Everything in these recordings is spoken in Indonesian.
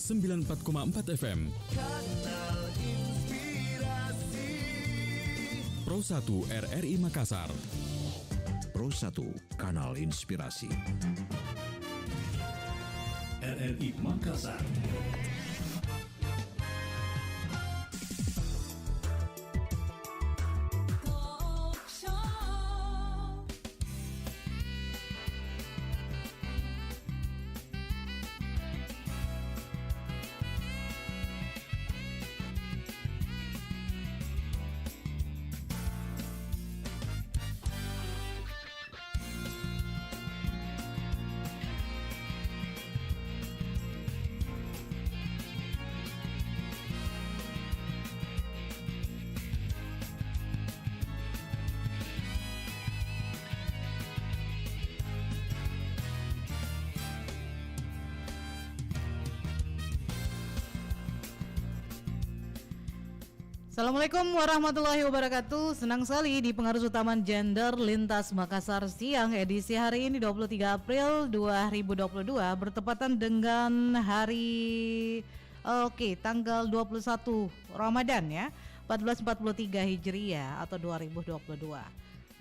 94,4 FM. Kanal Inspirasi. Pro 1 RRI Makassar. Pro 1 Kanal Inspirasi. RRI Makassar. Assalamualaikum warahmatullahi wabarakatuh. Senang sekali di pengarus utama Gender Lintas Makassar siang edisi hari ini 23 April 2022 bertepatan dengan hari tanggal 21 Ramadan ya, 1443 Hijriah atau 2022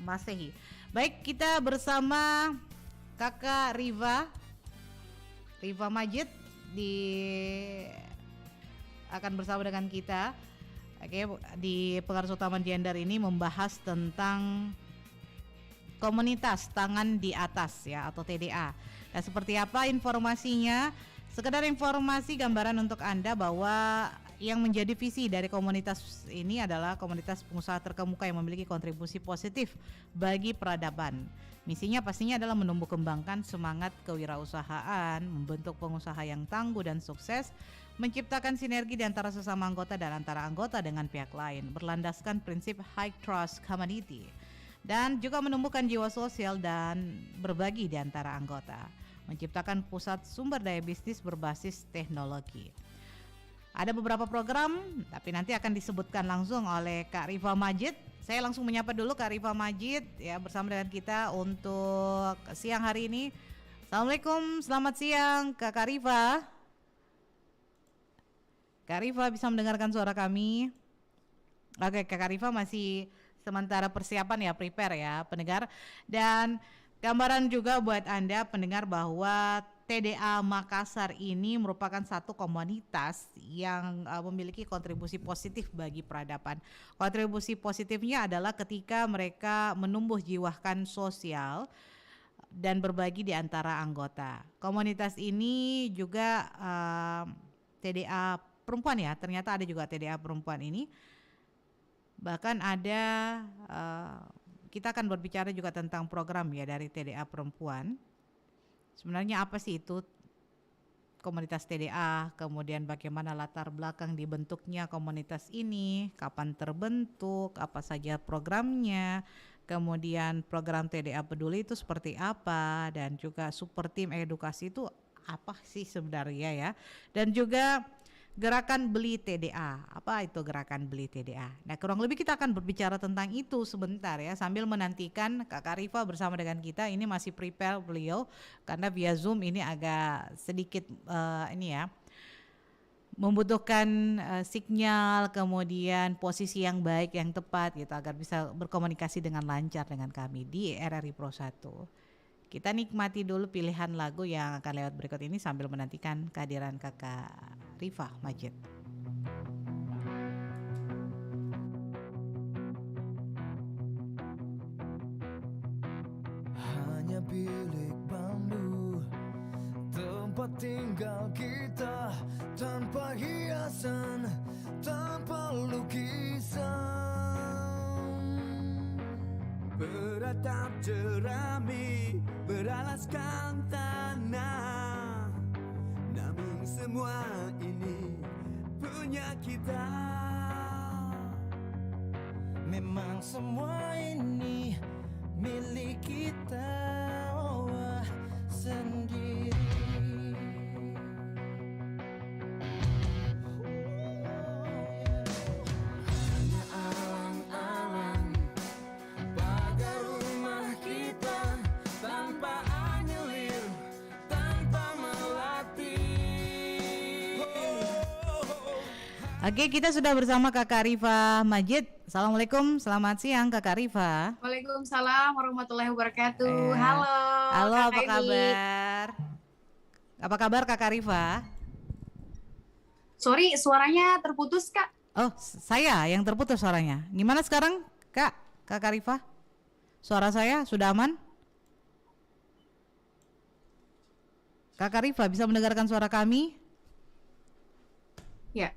Masehi. Baik, kita bersama Kakak Riva Majid akan bersama dengan kita. Oke, di pengarus utama gender ini membahas tentang komunitas tangan di atas ya atau TDA. Nah, seperti apa informasinya? Sekedar informasi gambaran untuk Anda bahwa yang menjadi visi dari komunitas ini adalah komunitas pengusaha terkemuka yang memiliki kontribusi positif bagi peradaban. Misinya pastinya adalah menumbuh kembangkan semangat kewirausahaan, membentuk pengusaha yang tangguh dan sukses, menciptakan sinergi di antara sesama anggota dan antara anggota dengan pihak lain, berlandaskan prinsip high trust community, dan juga menumbuhkan jiwa sosial dan berbagi di antara anggota, menciptakan pusat sumber daya bisnis berbasis teknologi. Ada beberapa program, tapi nanti akan disebutkan langsung oleh Kak Riva Majid. Saya langsung menyapa dulu Kak Riva Majid ya bersama dengan kita untuk siang hari ini. Assalamualaikum, selamat siang Kak Riva. Kak Riva bisa mendengarkan suara kami? Oke, Kak Riva masih sementara persiapan ya, prepare ya pendengar. Dan gambaran juga buat Anda pendengar bahwa TDA Makassar ini merupakan satu komunitas yang memiliki kontribusi positif bagi peradaban. Kontribusi positifnya adalah ketika mereka menumbuh jiwakan sosial dan berbagi di antara anggota. Komunitas ini juga TDA perempuan ya, ternyata ada juga TDA perempuan ini. Bahkan ada kita akan berbicara juga tentang program ya dari TDA perempuan. Sebenarnya apa sih itu komunitas TDA, kemudian bagaimana latar belakang dibentuknya komunitas ini, kapan terbentuk, apa saja programnya, kemudian program TDA Peduli itu seperti apa, dan juga super tim edukasi itu apa sih sebenarnya ya, dan juga gerakan beli TDA. Apa itu gerakan beli TDA? Nah, kurang lebih kita akan berbicara tentang itu sebentar ya, sambil menantikan Kak Riva bersama dengan kita. Ini masih prepare beliau karena via Zoom ini agak sedikit membutuhkan sinyal, kemudian posisi yang baik, yang tepat gitu agar bisa berkomunikasi dengan lancar dengan kami di RRI Pro 1. Kita nikmati dulu pilihan lagu yang akan lewat berikut ini sambil menantikan kehadiran Kakak Riva Majid. Hanya bilik bambu, tempat tinggal kita, tanpa hiasan, tanpa lukisan. Beratap jerami, beralaskan tanah, namun semua ini punya kita. Memang semua ini milik kita sendiri. Oke, kita sudah bersama Kakak Rifa Majid. Assalamualaikum, selamat siang Kakak Rifa. Waalaikumsalam warahmatullahi wabarakatuh. Halo. Halo, Kakak apa Eni. kabar? Apa kabar Kakak Rifa? Sorry, suaranya terputus, Kak. Oh, saya yang terputus suaranya. Gimana sekarang, Kakak Rifa? Suara saya sudah aman? Kakak Rifa bisa mendengarkan suara kami? Ya.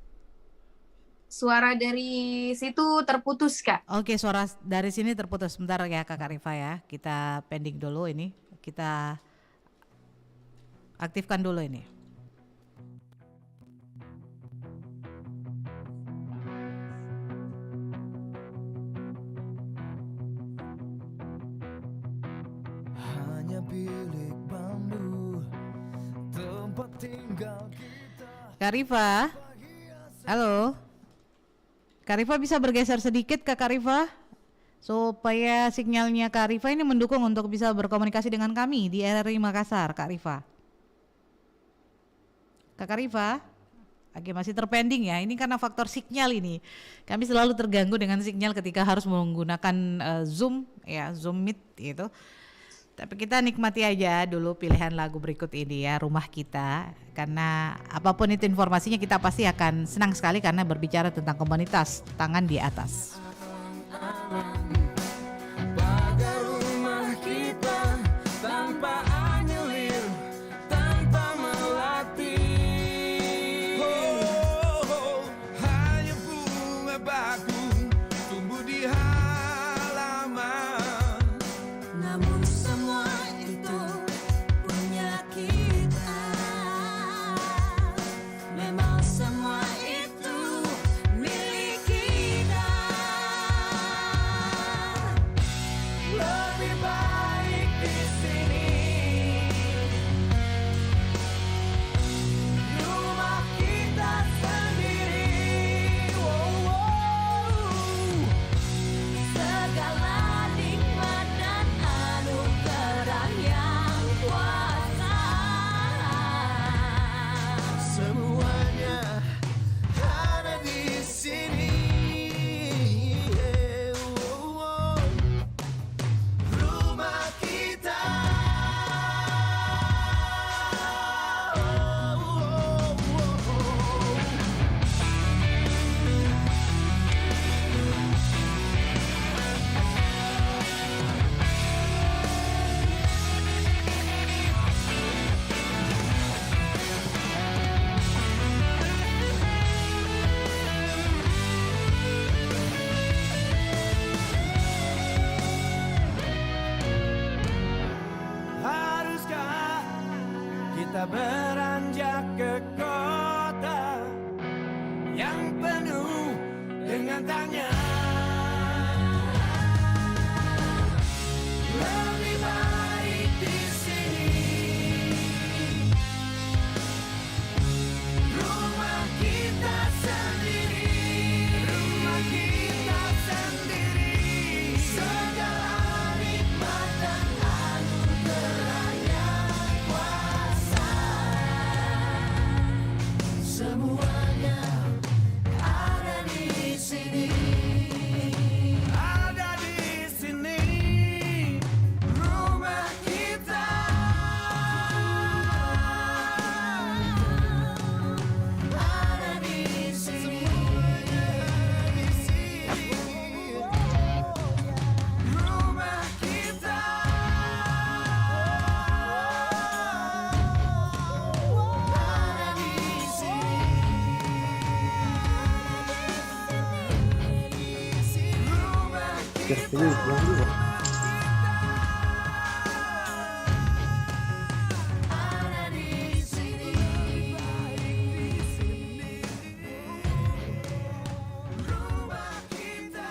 Suara dari situ terputus, Kak. Oke, suara dari sini terputus. Sebentar ya Kakak Rifa ya. Kita pending dulu ini. Kita aktifkan dulu ini. Hanya bilik bambu tempat tinggal kita. Kak Rifa. Halo. Kak Rifa bisa bergeser sedikit Kak Rifa supaya sinyalnya Kak Rifa ini mendukung untuk bisa berkomunikasi dengan kami di RRI Makassar, Kak Rifa. Kak Rifa, oke, masih terpending ya. Ini karena faktor sinyal ini. Kami selalu terganggu dengan sinyal ketika harus menggunakan Zoom ya, Zoom Meet gitu. Tapi kita nikmati aja dulu pilihan lagu berikut ini ya, Rumah Kita. Karena apapun itu informasinya kita pasti akan senang sekali karena berbicara tentang komunitas Tangan di Atas. Pagar rumah kita tanpa anyelir, tanpa melatih. Hanya bunga bakung tumbuh di halaman. Namun semua itu punya kita. Memang semua itu milik kita. Lebih baik di sini. Rumah kita sendiri. Segala nikmat dan anugerah yang kuasa. Semuanya ada di sini. Rumah kita. Haruskah kita beranjak ke kota yang penuh dengan tanya? Lebih baik di sini. Rumah kita sendiri. Rumah kita sendiri. Segala nikmat dan anugerah yang kuasa. Semuanya ada di sini. Ada di sini. Rumah kita. Ada di sini. Rumah kita. Ada di sini. Rumah kita. Ada di sini. Rumah kita.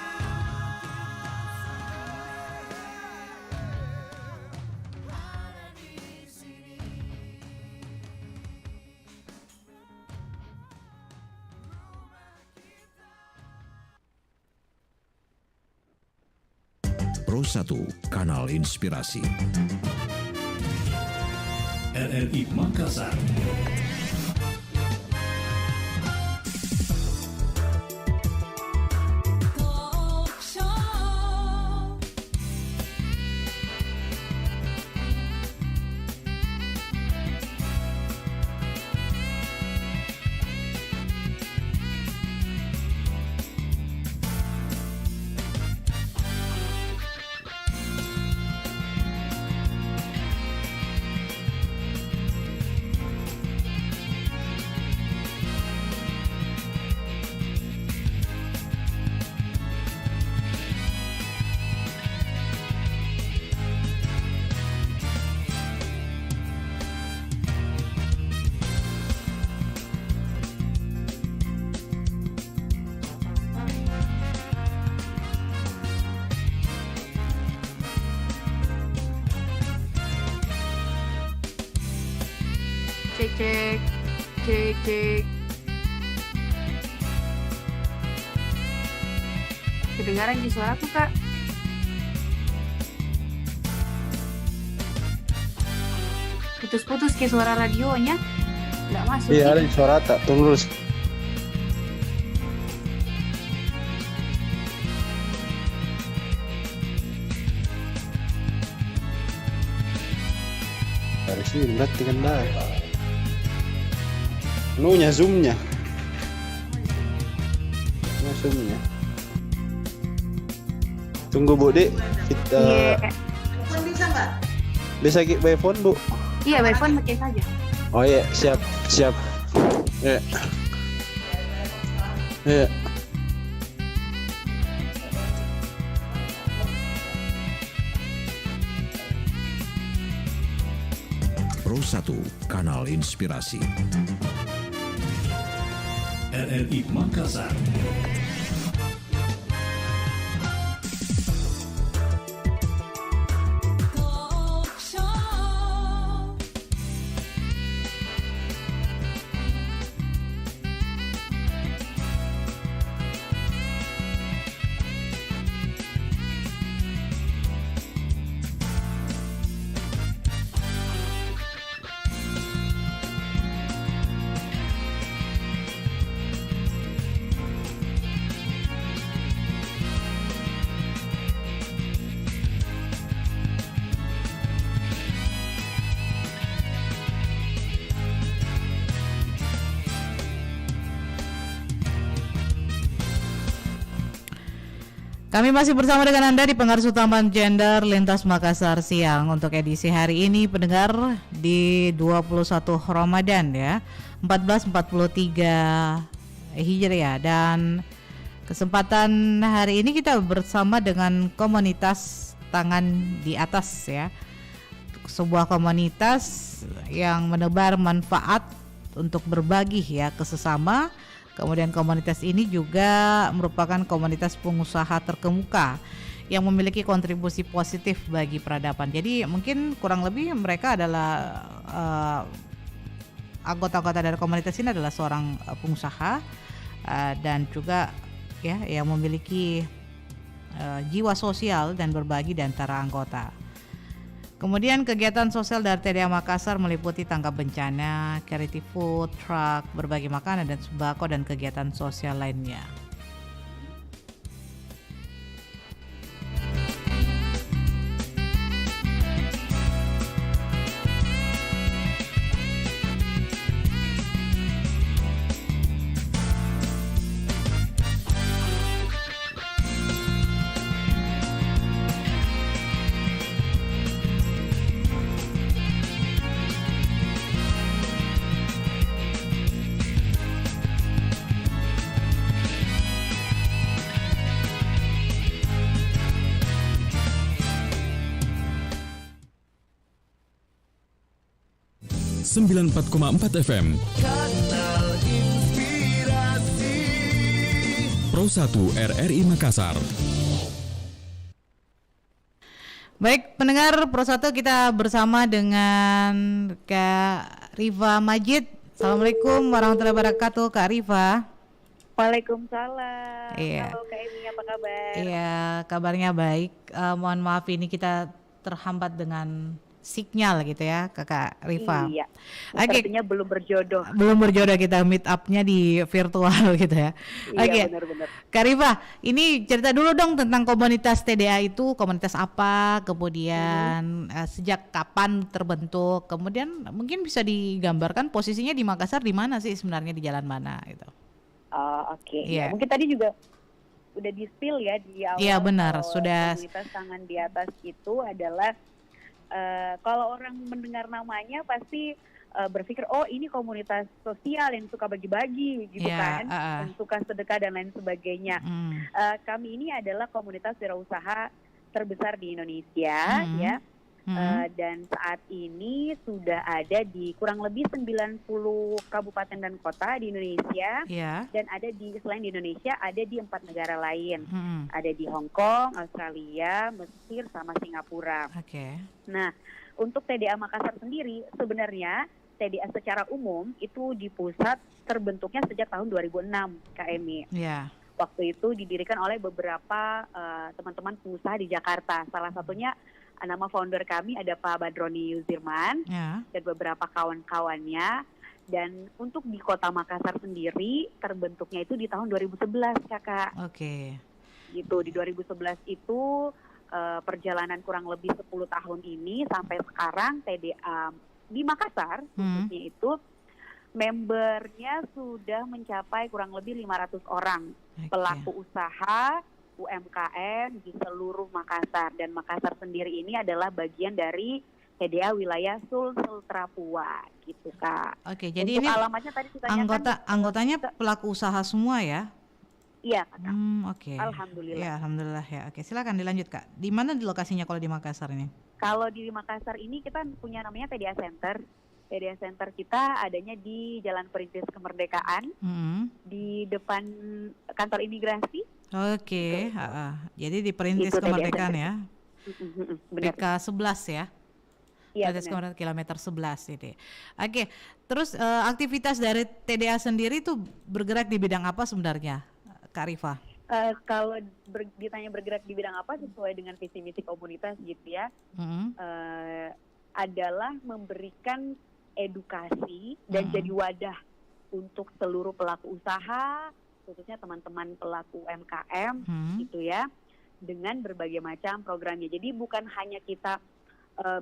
Ada di sini. Pro 1, Kanal Inspirasi. RRI Makassar. cek, cek, cek. Kedengaran di suaraku, Kak? Putus-putus kayak suara radionya. Nggak masuk. Iya, ada suara tak. Tunggu dulu. Dari sini berarti kan dah. Nunya zoomnya. Zoomnya. Tunggu Bu Dek, kita Bisa nggak? bisa by phone Bu. Iya, by phone pakai saja. Oh iya, siap. Ya. Ya. Pro 1, kanal inspirasi. RRI Makassar. Kami masih bersama dengan Anda di Pengarus Utama Gender Lintas Makassar Siang untuk edisi hari ini pendengar di 21 Ramadan ya 1443 Hijriah, dan kesempatan hari ini kita bersama dengan komunitas Tangan di Atas ya, sebuah komunitas yang menebar manfaat untuk berbagi ya ke sesama. Kemudian komunitas ini juga merupakan komunitas pengusaha terkemuka yang memiliki kontribusi positif bagi peradaban. Jadi mungkin kurang lebih mereka adalah anggota-anggota dari komunitas ini adalah seorang pengusaha dan juga ya yang memiliki jiwa sosial dan berbagi di antara anggota. Kemudian kegiatan sosial dari TDA Makassar meliputi tanggap bencana, charity food truck, berbagi makanan dan sembako, dan kegiatan sosial lainnya. Sembilan 94,4 FM. Kanal Inspirasi. Pro 1 RRI Makassar. Baik pendengar Pro 1, kita bersama dengan Kak Riva Majid. Assalamualaikum warahmatullahi wabarakatuh Kak Riva. Waalaikumsalam. Iya. Halo Kak Emi, apa kabar? Iya, kabarnya baik. Mohon maaf ini kita terhambat dengan sinyal gitu ya Kakak Riva. Iya. Oke. Sepertinya belum berjodoh. Belum berjodoh, kita meet up-nya di virtual gitu ya. Oke. Iya, benar-benar. Kak Riva, ini cerita dulu dong tentang komunitas TDA itu, komunitas apa, kemudian sejak kapan terbentuk, kemudian mungkin bisa digambarkan posisinya di Makassar di mana sih sebenarnya, di jalan mana gitu. Oke. Iya. Ya, mungkin tadi juga udah di-spill ya di awal. Iya, benar, kalau sudah. Komunitas Tangan di Atas itu adalah kalau orang mendengar namanya pasti berpikir oh ini komunitas sosial yang suka bagi-bagi gitu kan, yang suka sedekah dan lain sebagainya. Kami ini adalah komunitas wirausaha terbesar di Indonesia ya. Dan saat ini sudah ada di kurang lebih 90 kabupaten dan kota di Indonesia, dan ada di selain di Indonesia ada di 4 negara lain, ada di Hong Kong, Australia, Mesir, sama Singapura. Nah, untuk TDA Makassar sendiri sebenarnya TDA secara umum itu di pusat terbentuknya sejak tahun 2006, Kak Emi. Ya. Waktu itu didirikan oleh beberapa teman-teman pengusaha di Jakarta. Salah satunya nama founder kami ada Pak Badroni Yuzirman dan beberapa kawan-kawannya. Dan untuk di Kota Makassar sendiri terbentuknya itu di tahun 2011, Kakak. Oke. Gitu, di 2011 itu perjalanan kurang lebih 10 tahun ini sampai sekarang TDA di Makassar khususnya itu membernya sudah mencapai kurang lebih 500 orang pelaku usaha UMKM di seluruh Makassar, dan Makassar sendiri ini adalah bagian dari TDA wilayah Sulsel Trapua gitu, Kak. Oke, jadi untuk ini alamatnya tadi ditanyakan, anggotanya pelaku usaha semua ya? Iya, Kak. Oke. Alhamdulillah. Ya, alhamdulillah ya. Oke, silakan dilanjut, Kak. Di mana di lokasinya kalau di Makassar ini? Kalau di Makassar ini kita punya namanya TDA Center. TDA Center kita adanya di Jalan Perintis Kemerdekaan, di depan kantor imigrasi. Oke, jadi di Perintis Kemerdekaan ya. Benar. PK11 ya. Iya, benar. Kilometer 11 ini. Oke, terus aktivitas dari TDA sendiri itu bergerak di bidang apa sebenarnya, Kak Rifa? Kalau ditanya bergerak di bidang apa sesuai dengan visi misi komunitas gitu ya, adalah memberikan edukasi dan jadi wadah untuk seluruh pelaku usaha, khususnya teman-teman pelaku UMKM gitu ya, dengan berbagai macam programnya. Jadi bukan hanya kita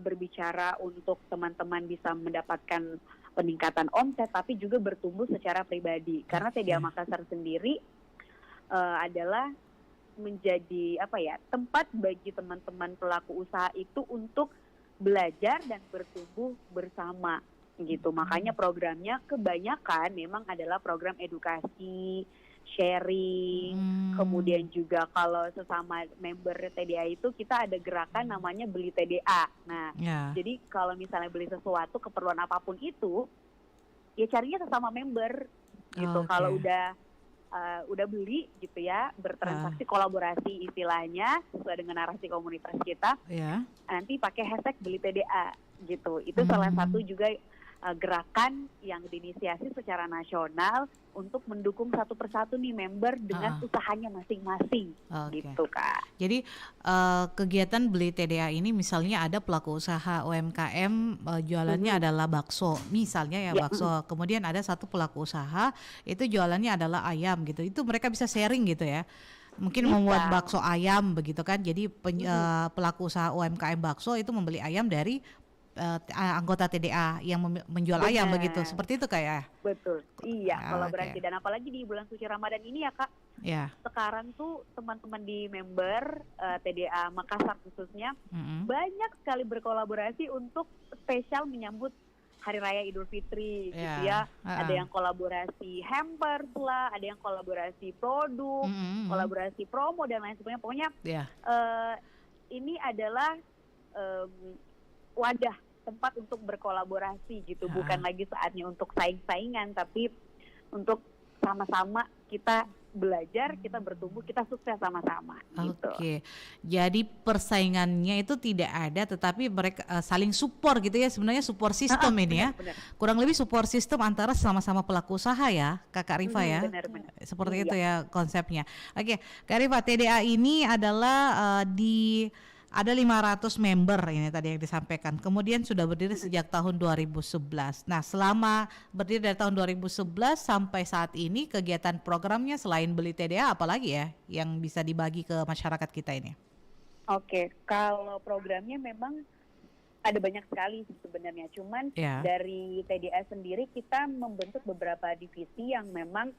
berbicara untuk teman-teman bisa mendapatkan peningkatan omset, tapi juga bertumbuh secara pribadi. Karena TDA Makassar sendiri adalah menjadi tempat bagi teman-teman pelaku usaha itu untuk belajar dan bertumbuh bersama gitu. Makanya programnya kebanyakan memang adalah program edukasi, sharing, kemudian juga kalau sesama member TDA itu kita ada gerakan namanya beli TDA. Nah, jadi kalau misalnya beli sesuatu keperluan apapun itu, ya carinya sesama member gitu. Kalau udah beli gitu ya, bertransaksi kolaborasi istilahnya sesuai dengan narasi komunitas kita, nanti pakai hashtag beli TDA gitu. Itu salah satu juga gerakan yang diinisiasi secara nasional untuk mendukung satu persatu nih member dengan usahanya masing-masing gitu, Kak. Jadi kegiatan beli TDA ini misalnya ada pelaku usaha UMKM jualannya adalah bakso misalnya ya, bakso. Kemudian ada satu pelaku usaha itu jualannya adalah ayam gitu. Itu mereka bisa sharing gitu ya. Mungkin membuat bakso ayam begitu kan. Jadi pelaku usaha UMKM bakso itu membeli ayam dari anggota TDA yang menjual ayam begitu, seperti itu kayak. Betul, iya, kolaborasi. Dan apalagi di bulan suci Ramadan ini ya, Kak. Sekarang tuh teman-teman di member TDA Makassar khususnya banyak sekali berkolaborasi untuk spesial menyambut Hari Raya Idul Fitri gitu ya. Ada yang kolaborasi hampers lah, ada yang kolaborasi produk, kolaborasi promo dan lain sebagainya. Pokoknya ini adalah wadah tempat untuk berkolaborasi gitu, bukan lagi saatnya untuk saing-saingan, tapi untuk sama-sama kita belajar, kita bertumbuh, kita sukses sama-sama. Oke, jadi persaingannya itu tidak ada, tetapi mereka saling support gitu ya, sebenarnya support system ini ya. Benar. Kurang lebih support system antara sama-sama pelaku usaha ya, Kakak Rifa ya. Benar. Seperti itu ya konsepnya. Oke, Kak Rifa, TDA ini adalah ada 500 member ini tadi yang disampaikan. Kemudian sudah berdiri sejak tahun 2011. Nah, selama berdiri dari tahun 2011 sampai saat ini kegiatan programnya selain beli TDA apalagi ya yang bisa dibagi ke masyarakat kita ini? Oke, kalau programnya memang ada banyak sekali sebenarnya. Cuman dari TDA sendiri kita membentuk beberapa divisi yang memang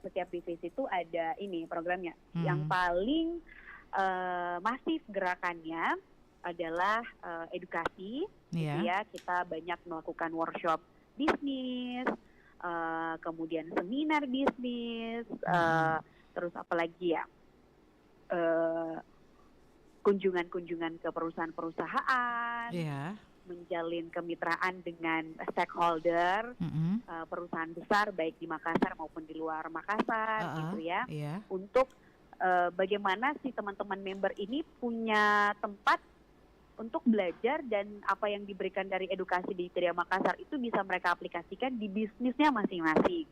setiap divisi itu ada ini programnya. Yang paling masif gerakannya adalah edukasi, gitu ya. Kita banyak melakukan workshop bisnis, kemudian seminar bisnis, terus apalagi ya, kunjungan-kunjungan ke perusahaan-perusahaan, menjalin kemitraan dengan stakeholder, perusahaan besar baik di Makassar maupun di luar Makassar, gitu ya, untuk bagaimana si teman-teman member ini punya tempat untuk belajar dan apa yang diberikan dari edukasi di TDA Makassar itu bisa mereka aplikasikan di bisnisnya masing-masing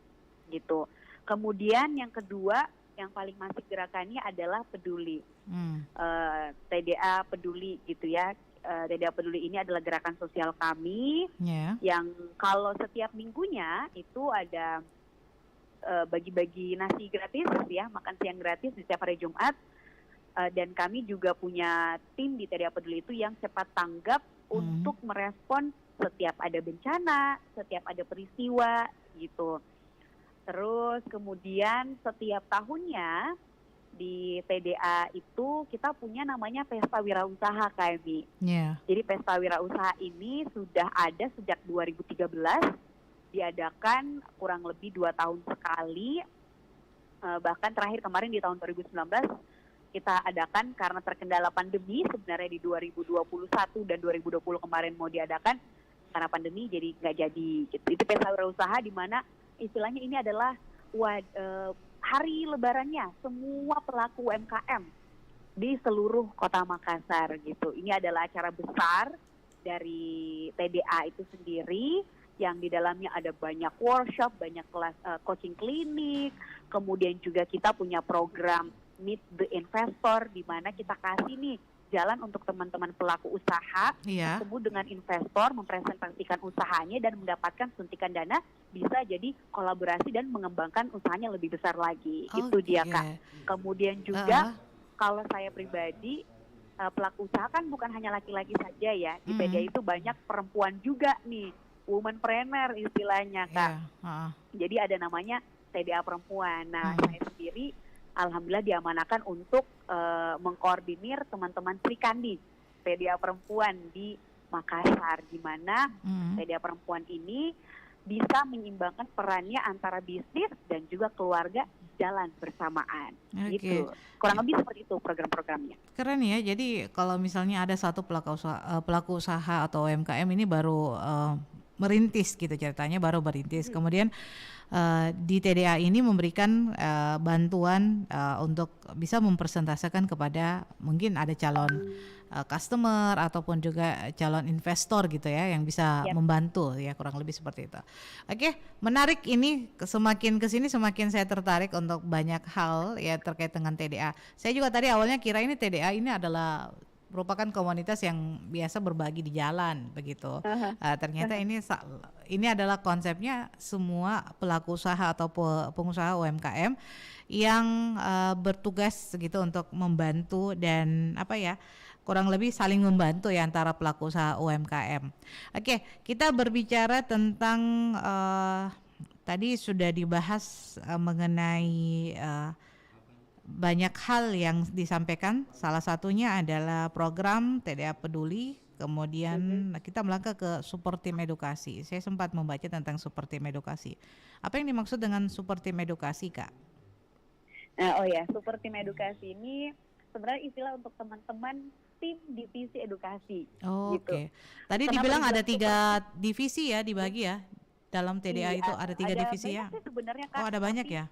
gitu. Kemudian yang kedua, yang paling masif gerakannya adalah peduli. TDA Peduli gitu ya. TDA Peduli ini adalah gerakan sosial kami yang kalau setiap minggunya itu ada bagi-bagi nasi gratis ya, makan siang gratis di setiap hari Jumat. Dan kami juga punya tim di TDA Peduli itu yang cepat tanggap untuk merespon setiap ada bencana, setiap ada peristiwa gitu. Terus kemudian setiap tahunnya di TDA itu kita punya namanya Pesta Wirausaha kami. Jadi Pesta Wirausaha ini sudah ada sejak 2013, diadakan kurang lebih 2 tahun sekali. Bahkan terakhir kemarin di tahun 2019 kita adakan karena terkendala pandemi, sebenarnya di 2021 dan 2020 kemarin mau diadakan karena pandemi jadi nggak jadi gitu. Itu Pesta Wirausaha di mana istilahnya ini adalah hari lebarannya semua pelaku UMKM di seluruh kota Makassar gitu. Ini adalah acara besar dari TDA itu sendiri yang di dalamnya ada banyak workshop, banyak kelas coaching klinik, kemudian juga kita punya program Meet the Investor di mana kita kasih nih jalan untuk teman-teman pelaku usaha bertemu dengan investor, mempresentasikan usahanya dan mendapatkan suntikan dana, bisa jadi kolaborasi dan mengembangkan usahanya lebih besar lagi. Itu dia Kak. Kemudian juga kalau saya pribadi pelaku usaha kan bukan hanya laki-laki saja ya. Di TDA itu banyak perempuan juga nih, womanpreneur istilahnya Kak. Jadi ada namanya TDA Perempuan. Nah, saya sendiri alhamdulillah diamanakan untuk mengkoordinir teman-teman Sri Kandi TDA Perempuan di Makassar, di mana TDA Perempuan ini bisa menyeimbangkan perannya antara bisnis dan juga keluarga jalan bersamaan. Gitu. Kurang lebih seperti itu program-programnya. Keren ya. Jadi kalau misalnya ada satu pelaku usaha atau UMKM ini baru merintis gitu ceritanya, baru merintis. Kemudian di TDA ini memberikan bantuan untuk bisa mempresentasikan kepada mungkin ada calon customer ataupun juga calon investor gitu ya yang bisa membantu ya, kurang lebih seperti itu. Oke, menarik ini, semakin kesini semakin saya tertarik untuk banyak hal ya terkait dengan TDA. Saya juga tadi awalnya kira ini TDA ini adalah merupakan komunitas yang biasa berbagi di jalan begitu. Ternyata ini adalah konsepnya semua pelaku usaha atau pengusaha UMKM yang bertugas gitu untuk membantu dan kurang lebih saling membantu ya antara pelaku usaha UMKM. Oke, kita berbicara tentang tadi sudah dibahas mengenai banyak hal yang disampaikan, salah satunya adalah program TDA Peduli, kemudian kita melangkah ke super tim edukasi. Saya sempat membaca tentang super tim edukasi. Apa yang dimaksud dengan super tim edukasi, Kak? Super tim edukasi ini sebenarnya istilah untuk teman-teman tim divisi edukasi. Gitu. Oke. Tadi dibilang ada 3 divisi ya dibagi ya. Dalam TDA itu ada 3 divisi ya? Sebenarnya Kak. Ada banyak ya?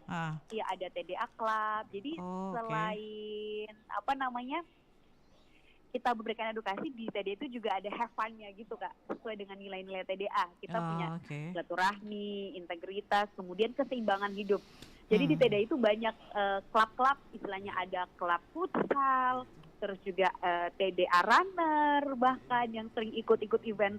Iya, ada TDA Club. Jadi selain kita memberikan edukasi di TDA itu juga ada have fun-nya gitu Kak, sesuai dengan nilai-nilai TDA. Kita punya silaturahmi, integritas, kemudian keseimbangan hidup. Jadi di TDA itu banyak klub-klub, istilahnya ada klub futsal, terus juga TDA runner, bahkan yang sering ikut-ikut event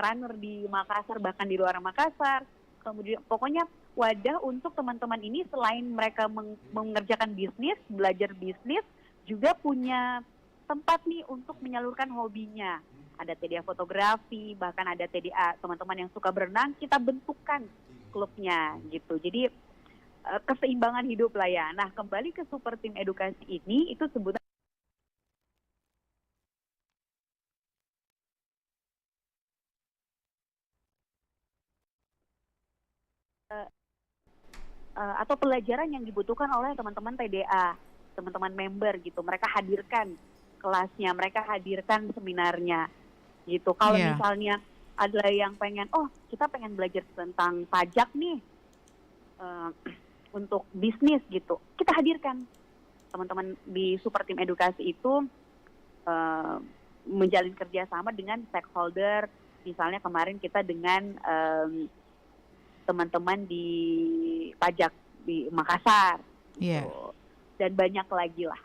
runner di Makassar, bahkan di luar Makassar. Kemudian pokoknya wadah untuk teman-teman ini selain mereka mengerjakan bisnis, belajar bisnis, juga punya tempat nih untuk menyalurkan hobinya. Ada TDA fotografi, bahkan ada TDA teman-teman yang suka berenang, kita bentukkan klubnya gitu. Jadi keseimbangan hidup lah ya. Nah, kembali ke super tim edukasi ini, itu sebutan atau pelajaran yang dibutuhkan oleh teman-teman TDA, teman-teman member gitu. Mereka hadirkan kelasnya, mereka hadirkan seminarnya gitu. Kalau misalnya ada yang pengen, kita pengen belajar tentang pajak nih untuk bisnis gitu, kita hadirkan teman-teman di super tim edukasi itu menjalin kerjasama dengan stakeholder. Misalnya kemarin kita dengan teman-teman di pajak di Makassar, gitu. Dan banyak lagi lah.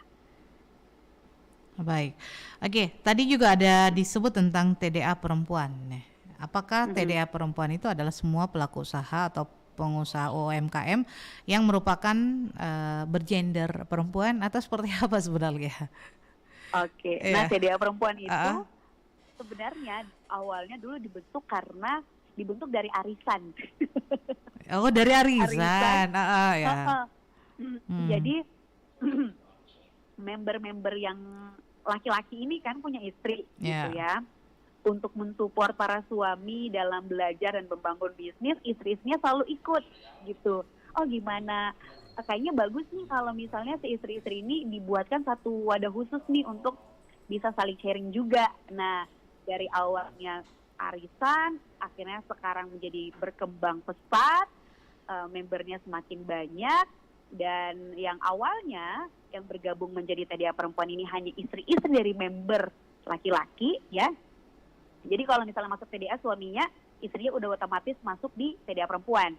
Baik, oke. Tadi juga ada disebut tentang TDA perempuan. Apakah TDA perempuan itu adalah semua pelaku usaha atau pengusaha UMKM yang merupakan bergender perempuan atau seperti apa sebenarnya? Oke, nah TDA perempuan itu sebenarnya awalnya dulu dibentuk dari arisan. Oh, dari arisan. Jadi member-member yang laki-laki ini kan punya istri gitu ya. Untuk mensupport para suami dalam belajar dan membangun bisnis, istri-istrinya selalu ikut gitu. Oh gimana? Kayaknya bagus nih kalau misalnya si istri-istri ini dibuatkan satu wadah khusus nih untuk bisa saling sharing juga. Nah, dari awalnya arisan, akhirnya sekarang menjadi berkembang pesat, membernya semakin banyak, dan yang awalnya yang bergabung menjadi TDA perempuan ini hanya istri-istri dari member laki-laki ya. Jadi kalau misalnya masuk TDA suaminya, istrinya udah otomatis masuk di TDA perempuan.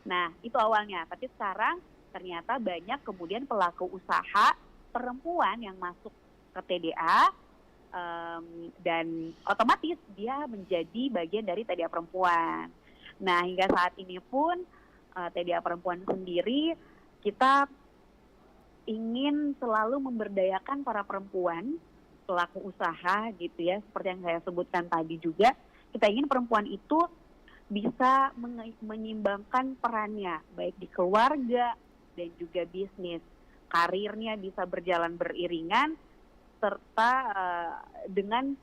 Nah, itu awalnya. Tapi sekarang ternyata banyak kemudian pelaku usaha perempuan yang masuk ke TDA dan otomatis dia menjadi bagian dari TDA perempuan. Nah, hingga saat ini pun TDA perempuan sendiri kita ingin selalu memberdayakan para perempuan pelaku usaha gitu ya, seperti yang saya sebutkan tadi juga. Kita ingin perempuan itu bisa menyeimbangkan perannya baik di keluarga dan juga bisnis, karirnya bisa berjalan beriringan serta dengan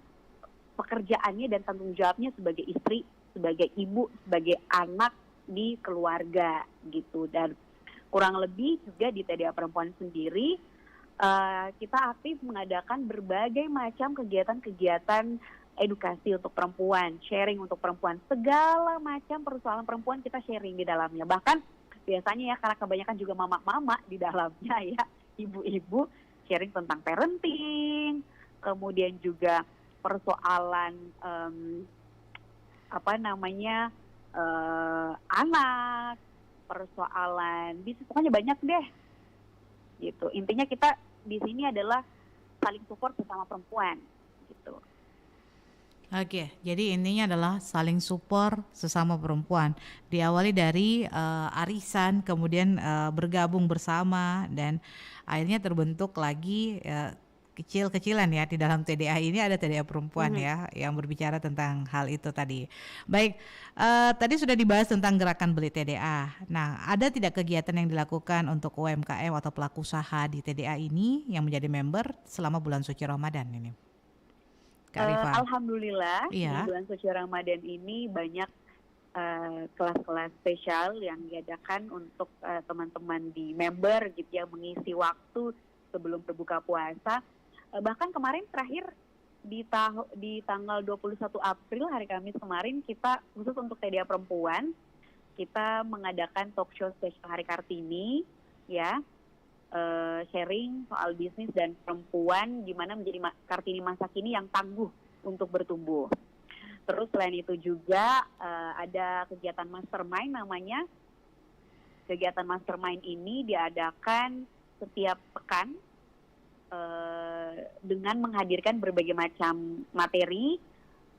pekerjaannya dan tanggung jawabnya sebagai istri, sebagai ibu, sebagai anak di keluarga gitu. Dan kurang lebih juga di TDA perempuan sendiri kita aktif mengadakan berbagai macam kegiatan-kegiatan edukasi untuk perempuan, sharing untuk perempuan, segala macam persoalan perempuan kita sharing di dalamnya. Bahkan biasanya ya, karena kebanyakan juga mama-mama di dalamnya ya, ibu-ibu sharing tentang parenting, kemudian juga persoalan anak, persoalan bisnis, pokoknya banyak deh gitu. Intinya kita di sini adalah saling support bersama perempuan gitu. Oke, jadi intinya adalah saling support sesama perempuan. Diawali dari arisan, kemudian bergabung bersama, dan akhirnya terbentuk lagi kecil-kecilan ya. Di dalam TDA ini ada TDA perempuan ya, yang berbicara tentang hal itu tadi. Baik, tadi sudah dibahas tentang gerakan beli TDA. Nah, ada tidak kegiatan yang dilakukan untuk UMKM atau pelaku usaha di TDA ini yang menjadi member selama bulan suci Ramadan ini? Alhamdulillah di bulan suci Ramadan ini banyak kelas-kelas spesial yang diadakan untuk teman-teman di member gitu ya, mengisi waktu sebelum berbuka puasa. Bahkan kemarin terakhir di tanggal 21 April hari Kamis kemarin, kita khusus untuk TDA perempuan kita mengadakan talk show spesial Hari Kartini ya. Sharing soal bisnis dan perempuan, gimana menjadi Kartini masa kini yang tangguh untuk bertumbuh. Terus selain itu juga ada kegiatan mastermind namanya. Kegiatan mastermind ini diadakan setiap pekan dengan menghadirkan berbagai macam materi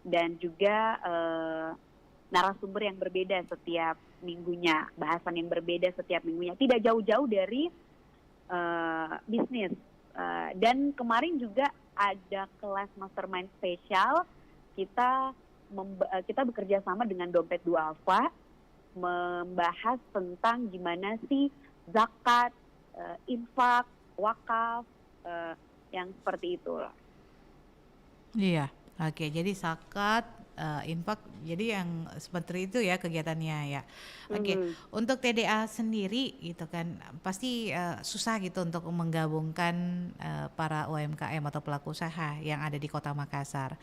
dan juga narasumber yang berbeda setiap minggunya, bahasan yang berbeda setiap minggunya, tidak jauh-jauh dari bisnis. Dan kemarin juga ada kelas mastermind spesial. Kita bekerja sama dengan Dompet Duafa membahas tentang gimana sih zakat, infak, wakaf, yang seperti itu. Iya, oke. Jadi zakat, infak, jadi yang seperti itu ya kegiatannya ya. Oke, untuk TDA sendiri gitu kan pasti susah gitu untuk menggabungkan para UMKM atau pelaku usaha yang ada di Kota Makassar.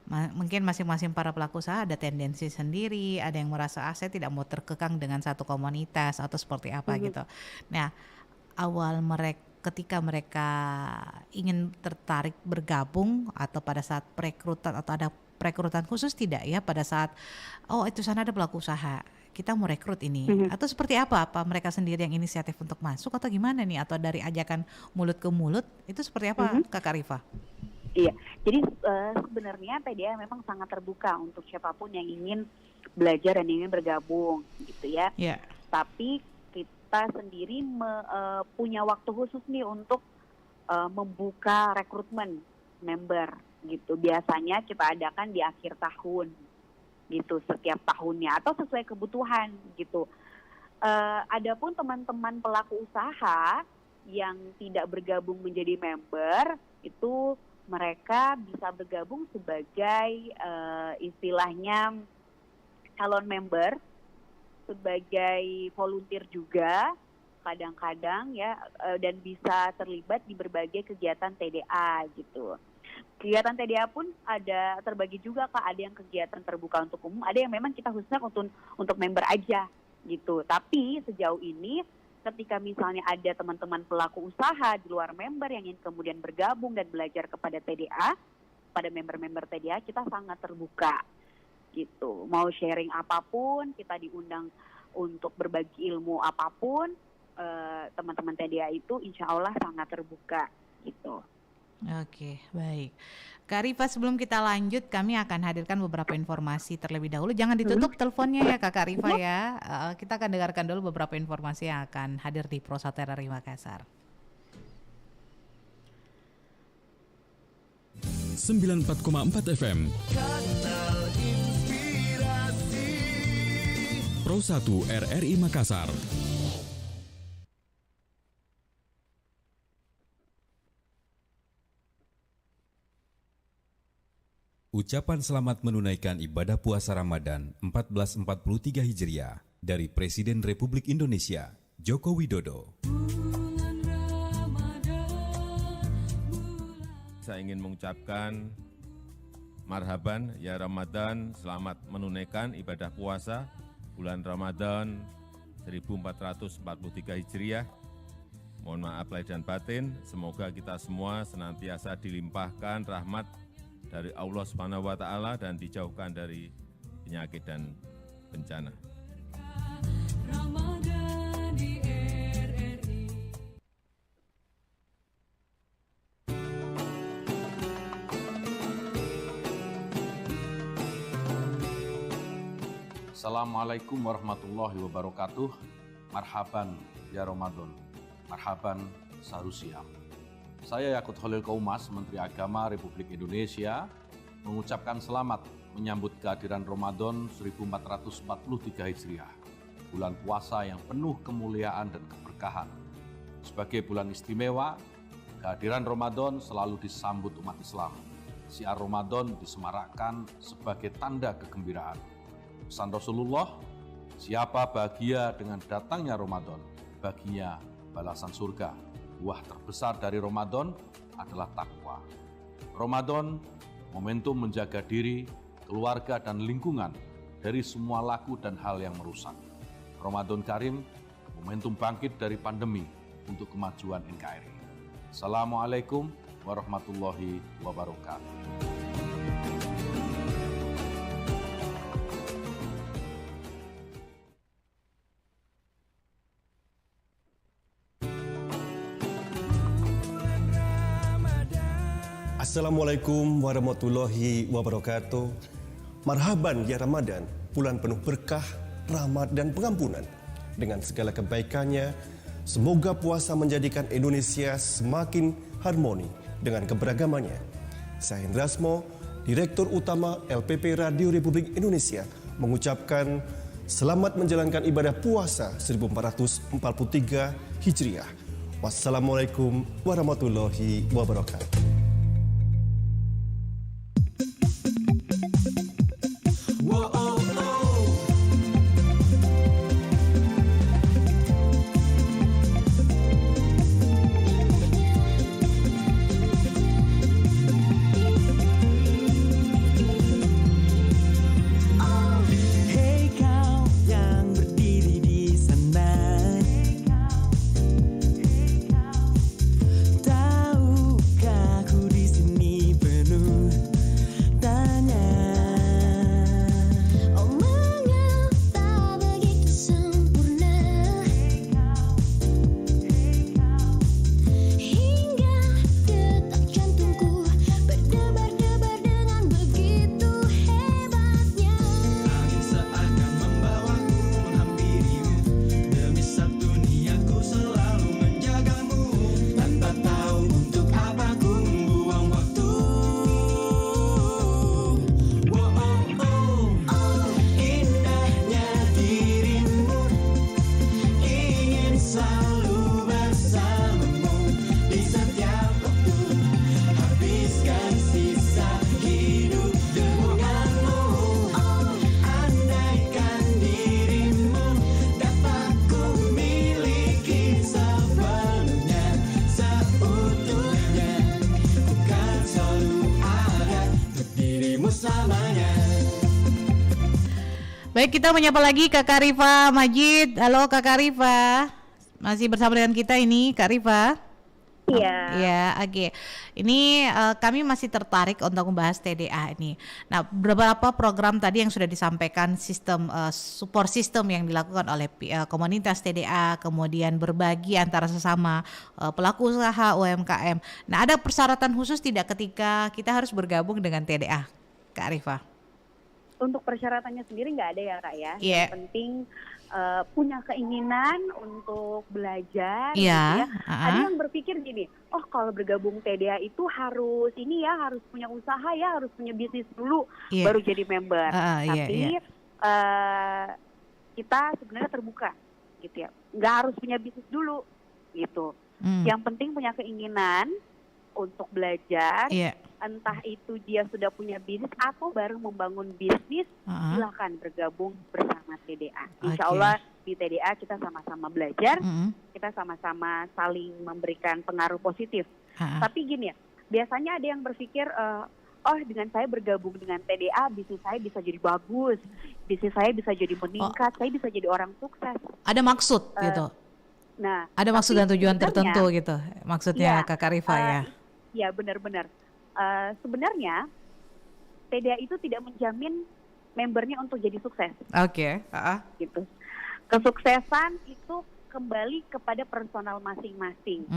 Mungkin masing-masing para pelaku usaha ada tendensi sendiri, ada yang merasa saya tidak mau terkekang dengan satu komunitas atau seperti apa gitu. Nah, awal ketika mereka ingin tertarik bergabung atau pada saat perekrutan atau ada perekrutan khusus tidak ya pada saat itu sana ada pelaku usaha kita mau rekrut ini atau seperti apa mereka sendiri yang inisiatif untuk masuk atau gimana nih atau dari ajakan mulut ke mulut itu seperti apa Kakak Rifa? Iya, jadi sebenarnya TDA memang sangat terbuka untuk siapapun yang ingin belajar dan ingin bergabung gitu ya. Yeah. Tapi kita sendiri punya waktu khusus nih untuk membuka rekrutmen member gitu. Biasanya kita adakan di akhir tahun gitu, setiap tahunnya atau sesuai kebutuhan gitu. Adapun teman-teman pelaku usaha yang tidak bergabung menjadi member itu mereka bisa bergabung sebagai istilahnya calon member, sebagai volunteer juga kadang-kadang ya, dan bisa terlibat di berbagai kegiatan TDA gitu. Kegiatan TDA pun ada terbagi juga Kak, ada yang kegiatan terbuka untuk umum, ada yang memang kita khususnya untuk member aja gitu. Tapi sejauh ini ketika misalnya ada teman-teman pelaku usaha di luar member yang ingin kemudian bergabung dan belajar kepada TDA, pada member-member TDA kita sangat terbuka gitu. Mau sharing apapun, kita diundang untuk berbagi ilmu apapun, teman-teman TDA itu insya Allah sangat terbuka gitu. Oke, baik. Kak Rifa, sebelum kita lanjut, kami akan hadirkan beberapa informasi terlebih dahulu. Jangan ditutup teleponnya ya Kak Rifa ya. Kita akan dengarkan dulu beberapa informasi yang akan hadir di Pro 1 RRI Makassar. 94,4 FM Kanal Inspirasi. Pro 1 RRI Makassar. Ucapan selamat menunaikan ibadah puasa Ramadan 1443 Hijriah dari Presiden Republik Indonesia, Joko Widodo. Saya ingin mengucapkan marhaban ya Ramadan, selamat menunaikan ibadah puasa bulan Ramadan 1443 Hijriah. Mohon maaf lahir dan batin, semoga kita semua senantiasa dilimpahkan rahmat dari Allah Subhanahu wa Ta'ala dan dijauhkan dari penyakit dan bencana. Ramadan di RRI. Assalamualaikum warahmatullahi wabarakatuh. Marhaban ya Ramadan. Marhaban sarusiam. Saya Yakut Khalil Kaumas, Menteri Agama Republik Indonesia, mengucapkan selamat menyambut kehadiran Ramadan 1443 Hijriah, bulan puasa yang penuh kemuliaan dan keberkahan. Sebagai bulan istimewa, kehadiran Ramadan selalu disambut umat Islam. Syiar Ramadan disemarakkan sebagai tanda kegembiraan. Pesan Rasulullah, siapa bahagia dengan datangnya Ramadan, baginya balasan surga. Buah terbesar dari Ramadan adalah takwa. Ramadan momentum menjaga diri, keluarga, dan lingkungan dari semua laku dan hal yang merusak. Ramadan Karim momentum bangkit dari pandemi untuk kemajuan NKRI. Assalamualaikum warahmatullahi wabarakatuh. Assalamualaikum warahmatullahi wabarakatuh. Marhaban ya Ramadan, bulan penuh berkah, rahmat dan pengampunan. Dengan segala kebaikannya, semoga puasa menjadikan Indonesia semakin harmoni dengan keberagamannya. Saya Hendrasmo, Direktur Utama LPP Radio Republik Indonesia, mengucapkan selamat menjalankan ibadah puasa 1443 Hijriah. Wassalamualaikum warahmatullahi wabarakatuh. Baik, kita menyapa lagi Kak Karifa Majid. Halo Kak Karifa, masih bersama dengan kita ini Kak Rifa. Iya. Ya, oke. Ini kami masih tertarik untuk membahas TDA ini. Nah, beberapa program tadi yang sudah disampaikan, sistem support system yang dilakukan oleh komunitas TDA, kemudian berbagi antara sesama pelaku usaha UMKM. Nah, ada persyaratan khusus tidak ketika kita harus bergabung dengan TDA, Kak Rifa? Untuk persyaratannya sendiri nggak ada ya Kak ya. Yeah. Yang penting punya keinginan untuk belajar. Yeah. Gitu ya. Ada yang berpikir gini, oh kalau bergabung TDA itu harus ini ya, harus punya usaha ya, harus punya bisnis dulu baru jadi member. Tapi kita sebenarnya terbuka gitu ya. Nggak harus punya bisnis dulu gitu. Yang penting punya keinginan untuk belajar. Entah itu dia sudah punya bisnis atau baru membangun bisnis, silakan bergabung bersama TDA. Insya Allah di TDA kita sama-sama belajar, kita sama-sama saling memberikan pengaruh positif. Tapi gini ya, biasanya ada yang berpikir, oh dengan saya bergabung dengan TDA, bisnis saya bisa jadi bagus, bisnis saya bisa jadi meningkat, saya bisa jadi orang sukses. Ada maksud gitu? Nah, ada maksud dan tujuan tertentu gitu, maksudnya Kak Rifa ya? Ya benar-benar. Sebenarnya TDA itu tidak menjamin membernya untuk jadi sukses. Oke. Gitu. Kesuksesan itu kembali kepada personal masing-masing,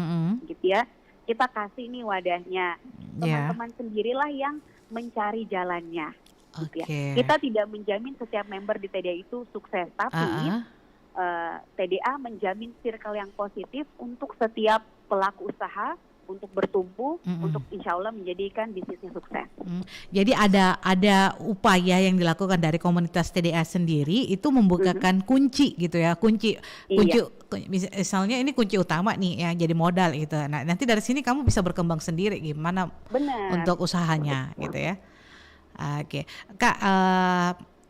gitu ya. Kita kasih nih wadahnya, teman-teman sendirilah yang mencari jalannya. Gitu ya. Kita tidak menjamin setiap member di TDA itu sukses, tapi TDA menjamin circle yang positif untuk setiap pelaku usaha, untuk bertumbuh, untuk insya Allah menjadikan bisnisnya sukses. Jadi ada upaya yang dilakukan dari komunitas TDA sendiri itu membukakan kunci gitu ya, kunci misalnya ini kunci utama nih ya, jadi modal gitu. Nah nanti dari sini kamu bisa berkembang sendiri gimana untuk usahanya gitu ya. Oke. Kak,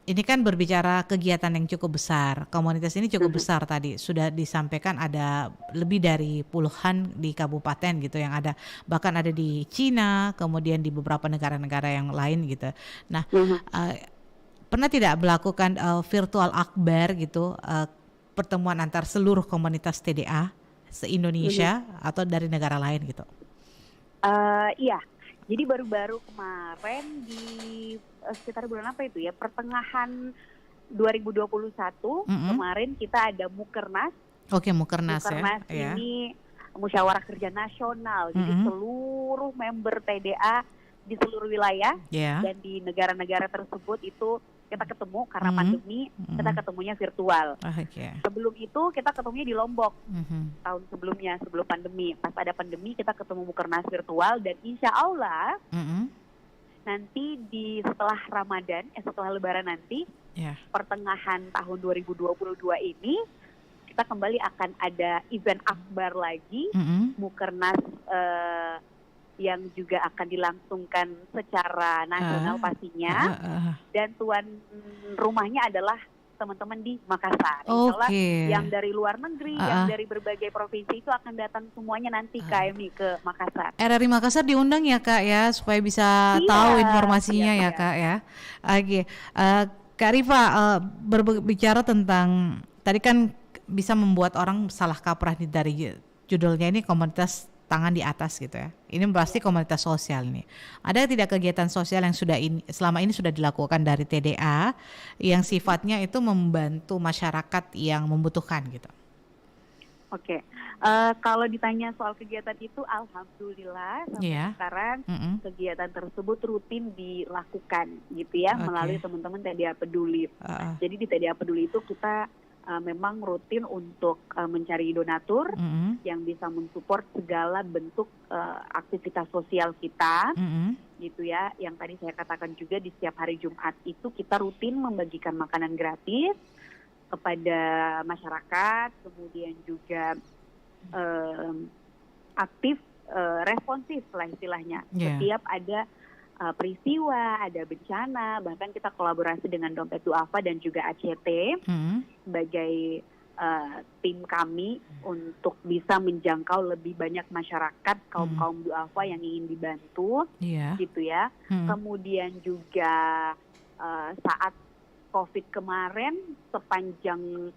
ini kan berbicara kegiatan yang cukup besar, komunitas ini cukup besar tadi, sudah disampaikan ada lebih dari puluhan di kabupaten gitu yang ada, bahkan ada di Cina, kemudian di beberapa negara-negara yang lain gitu. Nah, pernah tidak melakukan virtual akbar gitu, pertemuan antar seluruh komunitas TDA se-Indonesia atau dari negara lain gitu? Iya. Jadi baru-baru kemarin di sekitar bulan apa itu ya, pertengahan 2021 kemarin kita ada Mukernas. Oke, Mukernas ya. Mukernas ini musyawarah kerja nasional. Jadi seluruh member TDA di seluruh wilayah dan di negara-negara tersebut itu kita ketemu karena pandemi, kita ketemunya virtual. Sebelum itu kita ketemunya di Lombok tahun sebelumnya, sebelum pandemi. Pas ada pandemi kita ketemu Mukernas virtual dan insya Allah nanti di setelah Ramadan, setelah Lebaran nanti, pertengahan tahun 2022 ini kita kembali akan ada event akbar lagi, Mukernas yang juga akan dilangsungkan secara nasional pastinya, dan tuan rumahnya adalah teman-teman di Makassar. Insya Allah yang dari luar negeri, yang dari berbagai provinsi itu akan datang semuanya nanti KMI ke Makassar. RRI Makassar diundang ya Kak ya, supaya bisa tahu informasinya ya Kak ya. Oke, Kak Rifa, berbicara tentang tadi kan bisa membuat orang salah kaprah dari judulnya ini komunitas tangan di atas gitu ya. Ini pasti komunitas sosial nih. Ada tidak kegiatan sosial yang selama ini sudah dilakukan dari TDA yang sifatnya itu membantu masyarakat yang membutuhkan gitu? Oke. Kalau ditanya soal kegiatan itu, alhamdulillah sampai sekarang kegiatan tersebut rutin dilakukan gitu ya melalui teman-teman TDA Peduli. Jadi di TDA Peduli itu kita memang rutin untuk mencari donatur yang bisa mensupport segala bentuk aktivitas sosial kita, gitu ya. Yang tadi saya katakan juga di setiap hari Jumat itu kita rutin membagikan makanan gratis kepada masyarakat, kemudian juga aktif, responsif lah istilahnya. Setiap ada peristiwa, ada bencana, bahkan kita kolaborasi dengan Dompet Duafa dan juga ACT sebagai tim kami untuk bisa menjangkau lebih banyak masyarakat kaum duafa yang ingin dibantu, gitu ya. Kemudian juga saat COVID kemarin sepanjang